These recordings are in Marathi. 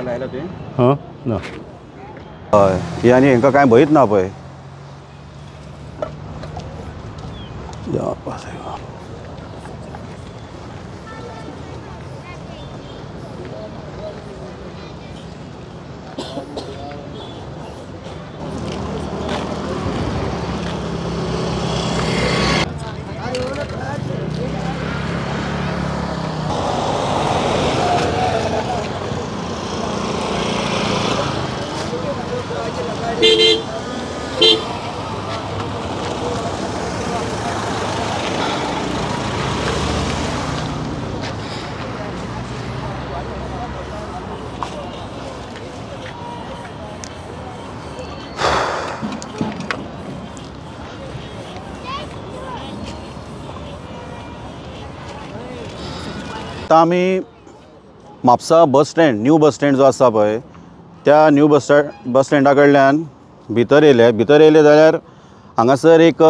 लायला तुवें? हां ना हय ही आनी हांकां कांय भंयच ना पळय. आतां आमी Mapusa bus stand new bus stand जो आसा पळय त्या न्यू बस स्टँडा कडल्यान भितर येयले जाल्यार हांगासर एक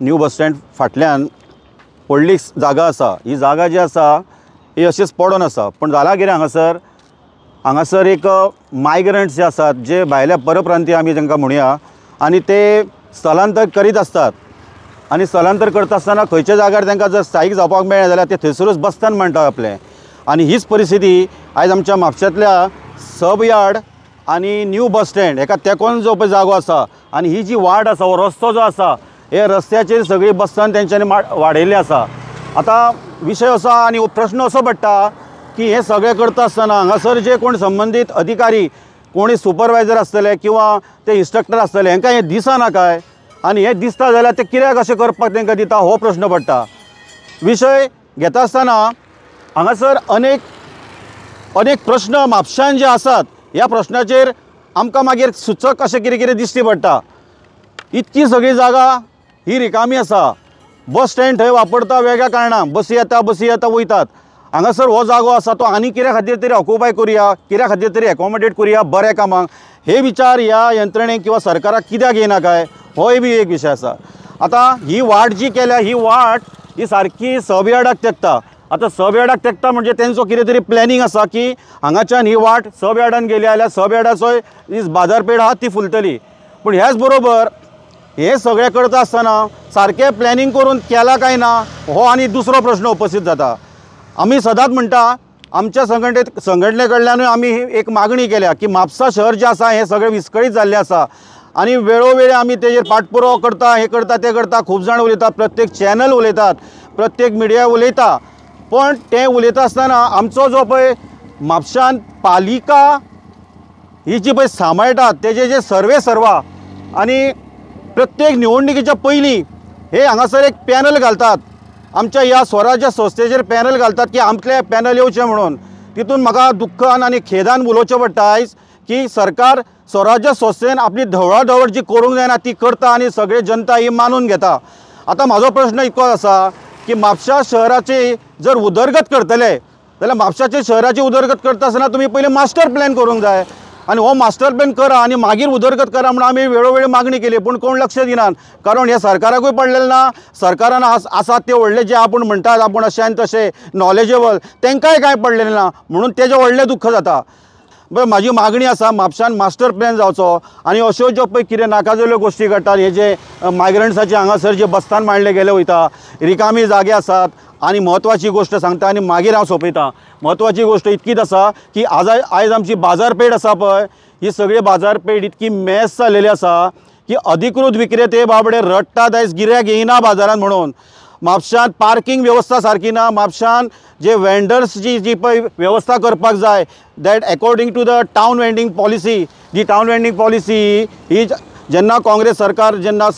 न्यू बस स्टँड फाटल्यान व्हडली जागा आसा. ही जागा जी आसा ही अशीच पडून आसा. पण जालां कितें हांगासर एक मायग्रंट्स जे आसात जे भायल्या परप्रांतीय आमी तांकां म्हणुया आनी ते स्थलांतर करीत आसतात आनी स्थलांतर करता आसतना खंयच्या जाग्यार तांकां जर स्थायीक जावपाक मेळ्ळें जाल्यार ते थंयसरूच बसतात म्हणटा आपलें. आनी हीच परिस्थिती आयज आमच्या म्हापशांतल्या सब यार्ड आनी न्यू बस स्टँड हेका तेंकोन जो पळय जागो आसा आनी ही जी वाड आसा हो रस्तो जो आसा हे रस्त्याचेर सगळी बसस्थान तेंच्यांनी वाडयल्लें आसा. आतां विशय असो आनी प्रश्न असो पडटा की हे सगळें करता आसतना हांगासर जे कोण संबंदीत अधिकारी कोणी सुपरवायझर आसतले किंवा ते इन्स्ट्रक्टर आसतले हांकां हें दिसना काय आनी हें दिसता जाल्यार ते कित्याक अशें करपाक तांकां दिता हो प्रश्न पडटा. विशय घेता आसतना हांगासर अनेक प्रश्न म्हापशान जे आसात ह्या प्रश्नाचेर आमकां मागीर सुचक अशें कितें दिश्टी पडटा. इतकी सगळी जागा ही रिकामी आसा. बस स्टँड थंय वापरता वेगळ्या कारणां बसी येता वयतात. हांगासर हो जागो आसा तो आनी कित्या खातीर तरी ऑक्युपाय करुया कित्या खातीर तरी एकोमोडेट करुया बऱ्या कामाक हे विचार ह्या यंत्रणेक किंवा सरकाराक कित्याक येना काय होय बी एक विशय आसा. आतां ही वाट जी केल्या ही वाट ही सारकी सब यार्डाक तेंकता. आतां सब यार्डाक तेंकता म्हणजे तेंचो कितें तरी प्लॅनिंग आसा की हांगाच्यान ही वाट सब यार्डान गेली जाल्यार सब यार्डाचो जी बाजारपेठ आहा ती फुलतली. पूण हेच बरोबर हे सगळें करता आसतना सारकें प्लॅनिंग करून केला काय ना हो आनी दुसरो प्रश्न उपस्थित जाता. आमी सदांच म्हणटा आमच्या संघटने कडल्यानूय आमी एक मागणी केल्या की म्हापसा शहर जें आसा हें सगळें विस्कळीत जाल्लें आसा आनी वेळोवेळी आमी तेजेर पाठपुरावो करता हें करता तें करता. खूब जाण उलयतात प्रत्येक चॅनल उलयतात प्रत्येक मिडिया उलयता. पण तें उलयता आसतना आमचो जो पळय म्हापशान पालिका ही जी पळय सांबाळटात तेजे जे सर्वा आनी प्रत्येक निवडणुकीच्या पयलीं हे हांगासर एक पॅनल घालतात. आमच्या ह्या स्वराज्य संस्थेचेर पॅनल घालतात की आमचे पॅनल येवचें म्हणून. तितून म्हाका दुख्खान आनी खेदान उलोवचें पडटा आयज की सरकार स्वराज्य संस्थेन आपली ढवळाढवळ जी करूंक जायना ती करता आनी सगळे जनता ही मानून घेता. आतां म्हाजो प्रश्न इतको आसा की म्हापशा शहराची जर उदरगत करतले जाल्यार म्हापशाच्या शहराची उदरगत करता आसतना तुमी पयलीं मास्टर प्लॅन करूंक जाय आनी हो मास्टर प्लॅन करा आनी मागीर उदरगत करा म्हणून आमी वेळोवेळी मागणी केली. पूण कोण लक्ष दिनात कारण हे सरकाराकूय पडलेलें ना. सरकारान आसात ते व्हडले जे आपूण म्हणटात आपूण अशें आनी तशें नॉलेजेबल तेंकांय कांय पडलेलें ना म्हणून तेजें व्हडलें दुख्ख जाता. बरं म्हाजी मागणी आसा म्हापशान मास्टर प्लॅन जावचो आनी अश्यो ज्यो पळय कितें नाका जाल्यो गोश्टी घडटात हे जे मायग्रंट्साचे हांगासर जे बसस्थान मांडले गेले वयता रिकामी जागे आसात. आनी म्हत्वाची गोश्ट सांगता आनी मागीर हांव सोंपयतां. म्हत्वाची गोश्ट इतकीच आसा की आयज आमची बाजारपेठ आसा पळय ही सगळी बाजारपेठ इतकी मेस जाल्लेली आसा की अधिकृत विक्रेते बाबडे रडटात आयज गिरायक येयना बाजारांत म्हणून. म्हापशांत पार्किंग वेवस्था सारकी ना. म्हापशांत जे वेंडर्स जी पळय वेवस्था करपाक जाय that according to the town vending policy जी टावन वेंडिंग पॉलिसी ही जेन्ना काँग्रेस सरकार जेन्ना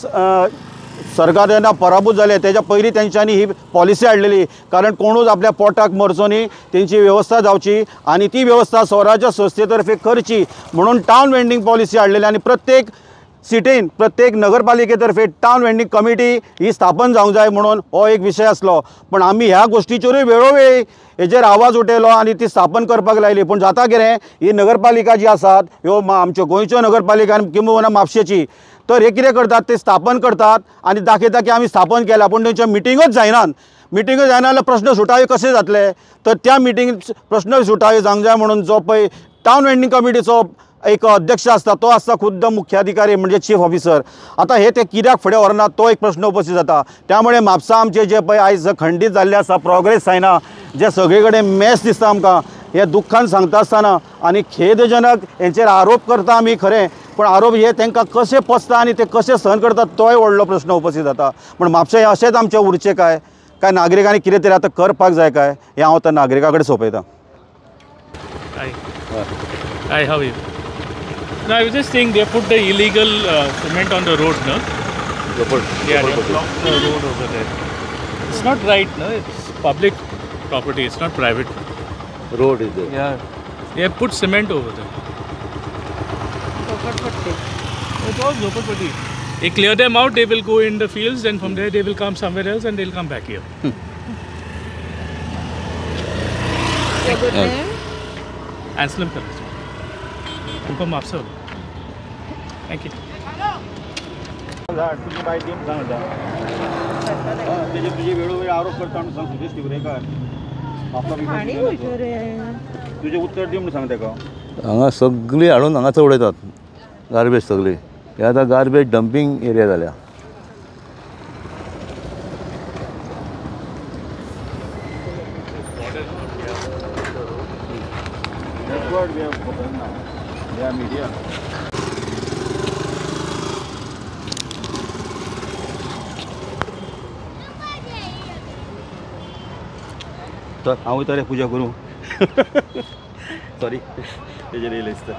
पराभूत जाले तेच्या पयलीं तेंच्यांनी ही पॉलिसी हाडलेली कारण कोणूच आपल्या पोटाक मरचो न्ही तेंची वेवस्था जावची आनी ती वेवस्था स्वराज्य संस्थे तर्फे करची म्हणून टावन वेंडिंग पॉलिसी हाडलेली आनी प्रत्येक सिटीन प्रत्येक नगरपालिकेतर्फे टावन वेंडिंग कमिटी ही स्थापन जावंक जाय म्हणून हो एक विशय आसलो. पण आमी ह्या गोश्टीचेरूय वेळोवेळी हेजेर आवाज उठयलो आनी ती स्थापन करपाक लायली. पूण जाता कितें ही नगरपालिका जी आसात ह्यो आमच्यो गोंयच्यो नगरपालिका किंवा म्हापशेची तर हे कितें करतात ते स्थापन करतात आनी दाखयता की आमी स्थापन केल्या पूण तेंच्यो मिटिंगूच जायनात. मिटिंग जायना जाल्यार प्रश्न सुटावे कशे जातले तर त्या मिटिंग प्रश्न सुटावे जावंक जाय म्हणून जो पळय टावन वेंडिंग कमिटीचो एक अध्यक्ष आसता तो आसता खुद्द मुख्याधिकारी म्हणजे चीफ ऑफिसर. आता हे ते कित्याक फुडें व्हरनात तो एक प्रश्न उपस्थित जाता. त्यामुळे म्हापसा आमचे जे पळय आयज खंडीत जाल्ले आसा, प्रोग्रेस जायना, जे सगळे कडेन मॅस दिसता आमकां, हे दुख्खान सांगता आसतना आनी खेदजनक हेंचेर आरोप करता आमी खरें, पण आरोप हे तांकां कशे पचता आनी ते कशे सहन करतात तोय व्हडलो प्रश्न उपस्थित जाता. पण म्हापशें अशेंच आमचें उरचें काय नागरिकांनी कितें तरी आतां करपाक जाय काय हें हांव आतां नागरिकां कडेन सोंपयतां. Hi, how are you? No, I was just saying they put the illegal cement on the road, no? They blocked the road over there. It's not right, no? It's public property. It's not private. Road is there. Yeah. They have put cement over there. It was Zopatpatti. They clear them out, they will go in the fields, and from there they will come somewhere else and they'll come back here. Your good name? Anselm College. I'm from Mapsa. Thank you. तुझे वेळोवेळी आरोप करता म्हणून सांग सुदेश तिवरेकार. तुझे उत्तर दी म्हणून सांग ताका. हांगा सगळी हाडून हांगाच उडयतात गार्बेज सगळी. हे आतां गार्बेज डंपिंग एरिया जाल्या. तर हांव वयता रे पुजा करूं. सॉरी तेजेर येयलें दिसता.